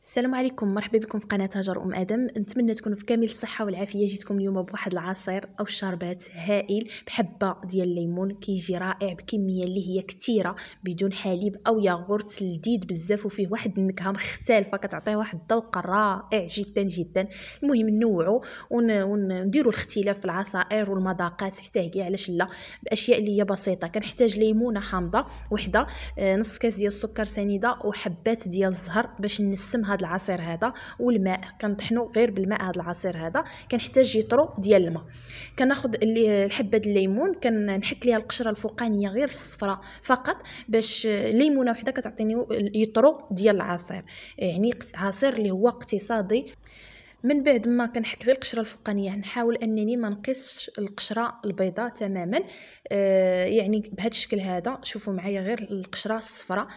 السلام عليكم، مرحبا بكم في قناه هاجر ام ادم. نتمنى تكونوا في كامل الصحه والعافيه. جيتكم اليوم بواحد العصير او الشربات هائل بحبه ديال الليمون، كيجي رائع بكميه اللي هي كثيره بدون حليب او ياغورت، لذيذ بزاف وفيه واحد النكهه مختلفه كتعطيه واحد الذوق رائع جدا جدا. المهم نوعوا ونديروا الاختلاف في العصائر والمذاقات حتى كاع، علاش لا، باشياء اللي هي بسيطه. كنحتاج ليمونه حامضه وحده، نص كاس ديال السكر سنيده وحبات ديال الزهر باش نسم هذا العصير هذا، والماء كنطحنوا غير بالماء. هذا العصير هذا كنحتاج يطرو ديال الماء. كناخذ الحبه ديال الليمون كنحك ليها القشره الفوقانيه غير الصفراء فقط، باش ليمونه وحده كتعطيني يطرو ديال العصير، يعني عصير اللي هو اقتصادي. من بعد ما كنحك غير القشره الفوقانيه نحاول انني ما نقصش القشره البيضاء تماما، يعني بهذا الشكل هذا. شوفوا معايا غير القشره الصفراء.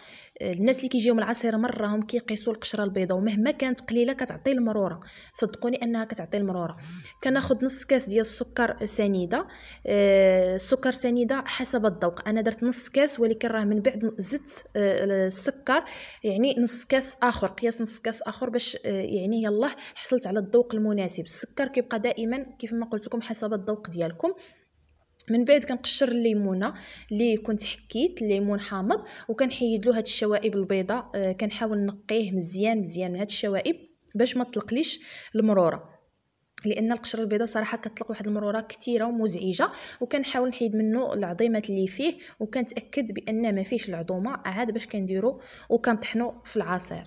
الناس اللي كيجيهم العصير مره هم كيقيسوا القشره البيضاء، ومهما كانت قليله كتعطي المروره، صدقوني انها كتعطي المروره. كناخذ نص كاس ديال السكر سنيده، السكر سنيده حسب الذوق. انا درت نص كاس، ولكن راه من بعد زدت السكر، يعني نص كاس اخر، قياس نص كاس اخر، باش يعني يلاه حصلت على الذوق المناسب. السكر كيبقى دائما كيف ما قلت لكم حسب الذوق ديالكم. من بعد كنقشر الليمونه اللي كنت حكيت، الليمون حامض، وكنحيد له هاد الشوائب البيضاء. كنحاول نقيه مزيان مزيان من هاد الشوائب باش ما تطلقليش المروره، لان القشره البيضاء صراحه كتطلق واحد المروره كثيره ومزعجه. وكنحاول نحيد منه العظيمات اللي فيه، وكنتاكد بان ما فيش العظومه عاد باش كنديرو وكنطحنو في العصير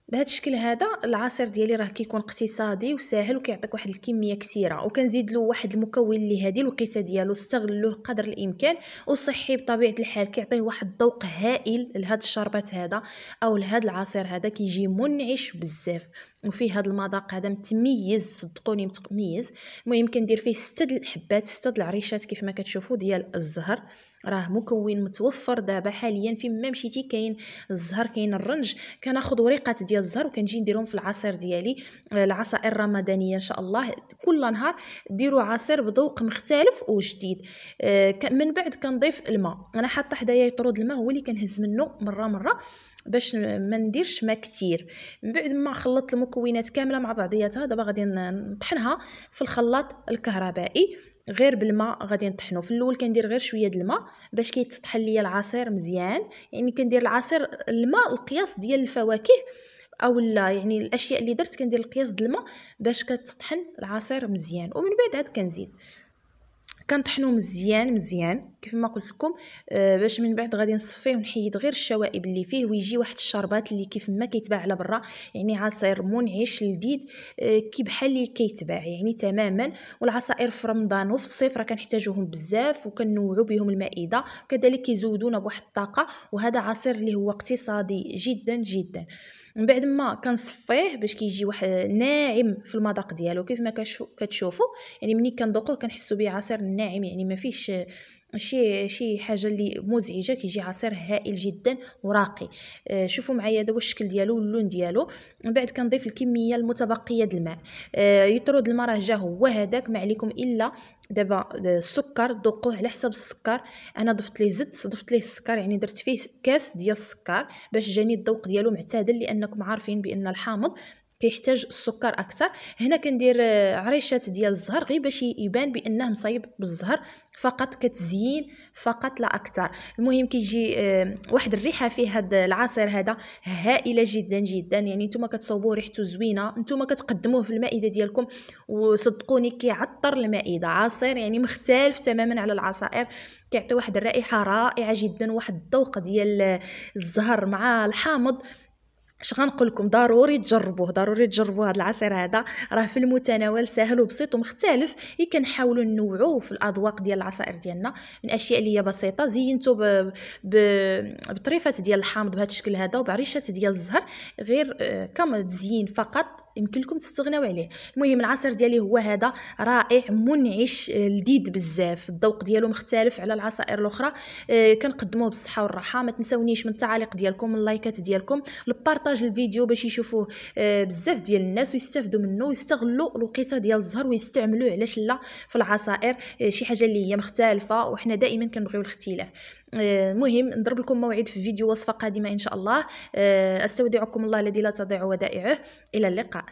بهذا الشكل هذا. العصير ديالي راه كيكون اقتصادي وساهل وكيعطيك واحد الكميه كثيره، وكنزيد له واحد المكون اللي هذه الوقيته ديالو استغلوه قدر الامكان، وصحي بطبيعه الحال، كيعطيه واحد الذوق هائل لهذا الشربات هذا او لهذا العصير هذا. كيجي منعش بزاف وفيه هذا المذاق هذا متميز، صدقوني متميز. المهم كندير فيه 6 حبات، 6 العريشات كيف ما كتشوفوا ديال الزهر. راه مكون متوفر دابا حاليا فين ما مشيتي، كاين الزهر كاين الرنج. كناخذ وريقات ديال الزهر وكنجي نديرهم في العصير ديالي. العصائر الرمضانيه ان شاء الله كل نهار ديروا عصير بذوق مختلف وجديد. من بعد كنضيف الماء. انا حاطه حدايا يطرود الماء، هو اللي كنهز منه مره باش ما نديرش ما كثير. من بعد ما خلطت المكونات كامله مع بعضياتها، دابا غادي نطحنها في الخلاط الكهربائي غير بالماء. غادي نطحنو في الاول، كندير غير شويه د الماء باش كيتطحن ليا العصير مزيان. يعني كندير العصير الماء القياس ديال الفواكه او لا، يعني الاشياء اللي درت كندير القياس د الماء باش كتطحن العصير مزيان. ومن بعد عاد كنزيد كنطحنو مزيان مزيان كيف ما قلت لكم، باش من بعد غادي نصفيه ونحيد غير الشوائب اللي فيه، ويجي واحد الشربات اللي كيف ما كيتباع على برا، يعني عصير منعش لذيذ، كي بحال اللي كيتباع يعني تماما. والعصائر في رمضان وفي الصيف راه كنحتاجوهم بزاف، وكنوعوا بهم المائده، كذلك كيزودونا بواحد الطاقه. وهذا عصير اللي هو اقتصادي جدا جدا. من بعد ما كنصفيه باش كيجي واحد ناعم في المذاق ديالو كيف ما كتشوفوا، يعني ملي كنذوقوه كنحسوا به عصير ناعم، يعني ما فيش شي حاجه اللي مزعجه. كيجي عصير هائل جدا وراقي. شوفوا معايا دابا الشكل ديالو واللون ديالو. من بعد كنضيف الكميه المتبقيه د الماء. يطرد الماء راه جا هو هذاك، ما عليكم الا دابا السكر ذوقوه على حسب السكر. انا ضفت ليه السكر، يعني درت فيه كاس ديال السكر باش جاني الذوق ديالو معتدل، لانكم عارفين بان الحامض كيحتاج السكر اكثر. هنا كندير عريشات ديال الزهر غير باش يبان بانه مصايب بالزهر فقط، كتزيين فقط لا اكثر. المهم كيجي واحد الريحه فيه هذا العصير هذا هائله جدا جدا، يعني نتوما كتصوبوه ريحته زوينه، نتوما كتقدموه في المائده ديالكم وصدقوني كيعطر المائده. عصير يعني مختلف تماما على العصائر، كيعطي واحد الرائحه رائعه جدا، واحد الذوق ديال الزهر مع الحامض. اش غنقول لكم، ضروري تجربوه هذا العصير هذا، راه في المتناول، ساهل وبسيط ومختلف. كنحاولوا ننوعوه في الاذواق ديال العصائر ديالنا من اشياء اللي هي بسيطه. زينته بطريفات ديال الحامض بهذا الشكل هذا، وبعريشات ديال الزهر غير كما تزيين فقط، يمكن لكم تستغناو عليه. المهم العصير ديالي هو هذا، رائع منعش لذيذ بزاف، الذوق ديالو مختلف على العصائر الاخرى. كنقدموه بالصحه والراحه. ما تنسونيش من التعاليق ديالكم، من اللايكات ديالكم، البارطاج الفيديو باش يشوفوه بزاف ديال الناس ويستافدوا منه ويستغلوا الوقيته ديال الزهر ويستعملوه علاش لا في العصائر، شي حاجه اللي هي مختلفه، وحنا دائما كنبغيو الاختلاف. المهم نضرب لكم موعد في فيديو وصفة قادمة إن شاء الله. أستودعكم الله الذي لا تضيع ودائعه. إلى اللقاء.